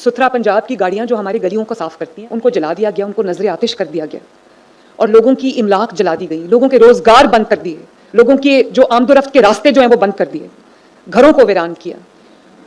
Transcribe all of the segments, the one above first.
सुथरा पंजाब की गाड़ियां जो हमारे गलियों को साफ करती हैं, उनको जला दिया गया, उनको नजर आतिश कर दिया गया और लोगों की इमलाक जला दी गई, लोगों के रोजगार बंद कर दिए, लोगों के जो आमदोरफ्त के रास्ते जो हैं वो बंद कर दिए, घरों को वीरान किया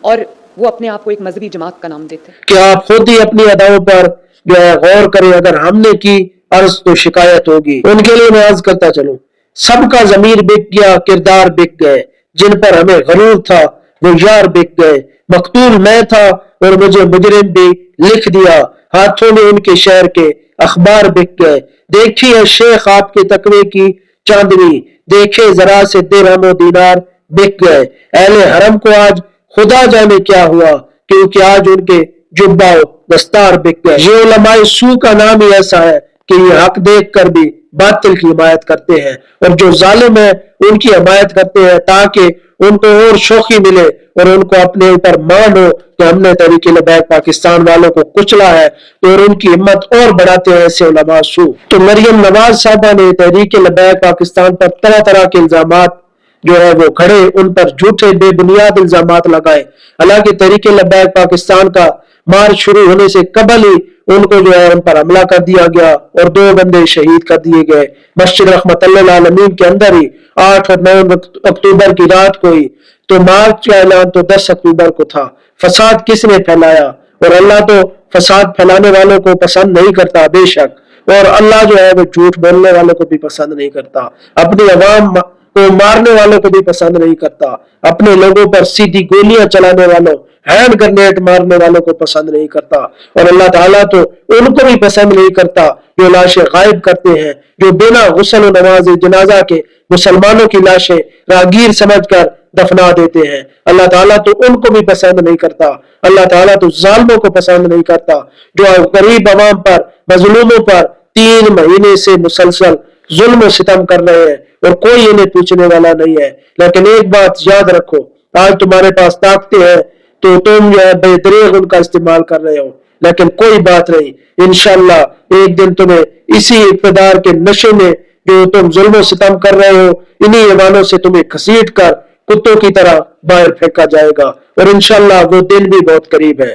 और वो अपने आप को एक मजहबी जमात का नाम देते हैं। कि आप खुद ही अपनी अदाओं पर जो है गौर करें, अगर हमने की अर्ज तो शिकायत होगी। उनके लिए मैं अर्ज करता चलूं, सबका जमीर बिक गया, किरदार बिक गए, जिन पर हमें गरूर था वो यार बिक गए, मकतूल मैं था और मुझे मुजरिम भी लिख दिया, हाथों में उनके शहर के अखबार बिक गए। देखी है शेख आपके तकवे की चांदनी, देखे जरा से दिरहम दीनार बिक गए। अहले हरम को आज खुदा जाने क्या हुआ, क्योंकि आज उनके जुब्बा दस्तार बिक गए। ये उलमाए सू का नाम ही ऐसा है कि ये हक देख कर भी बातिल की हिमायत करते हैं और जो जालिम है उनकी हिमायत करते हैं ताकि उनको और शौकी मिले और उनको अपने ऊपर मान हो कि हमने तहरीक लबैक पाकिस्तान वालों को कुचला है, तो और उनकी हिम्मत और बढ़ाते हैं ऐसे उलमा सू। तो मरियम नवाज साहबा ने तहरीक लबैक पाकिस्तान पर तरह तरह के इल्जामात जो है वो खड़े, उन पर झूठे बेबुनियाद इल्जामात लगाए। हालांकि तहरीक लबैक पाकिस्तान का मार्च शुरू होने से कबल ही उनको जो है उन पर हमला कर दिया गया और 2 बंदे शहीद कर दिए गए मस्जिद रहमतुल्लिल आलमीन के अंदर ही 8 और 9 अक्टूबर की रात को ही। तो मार्च का ऐलान तो 10 अक्टूबर को था। फसाद किसने फैलाया? और अल्लाह तो फसाद फैलाने वालों को पसंद नहीं करता बेशक, और अल्लाह जो है वो झूठ बोलने वालों को भी पसंद नहीं करता, अपनी अवाम को मारने वालों को भी पसंद नहीं करता, अपने लोगों पर सीधी गोलियां चलाने वालों, हैंड ग्रेनेड मारने वालों को पसंद नहीं करता। और अल्लाह ताला तो उनको भी पसंद नहीं करता जो लाशें गायब करते हैं, जो बिना गुस्ल और नमाज जनाजा के मुसलमानों की लाशें रागीर समझकर दफना देते हैं। अल्लाह ताला तो उनको भी पसंद नहीं करता। अल्लाह ताला तो जालिमों को पसंद नहीं करता जो गरीब अवाम पर, मजलूमों पर 3 महीने से मुसलसल जुल्म और सितम कर रहे हैं और कोई इन्हें पूछने वाला नहीं है। लेकिन एक बात याद रखो, आज तुम्हारे पास ताकतें हैं तो तुम जो है बेदरीग उनका इस्तेमाल कर रहे हो, लेकिन कोई बात नहीं, इंशाअल्लाह एक दिन तुम्हें इसी इक़्तिदार के नशे में जो तुम जुल्म सितम कर रहे हो, इन्हीं ईमानों से तुम्हें घसीट कर कुत्तों की तरह बाहर फेंका जाएगा और इंशाअल्लाह वो दिन भी बहुत करीब है।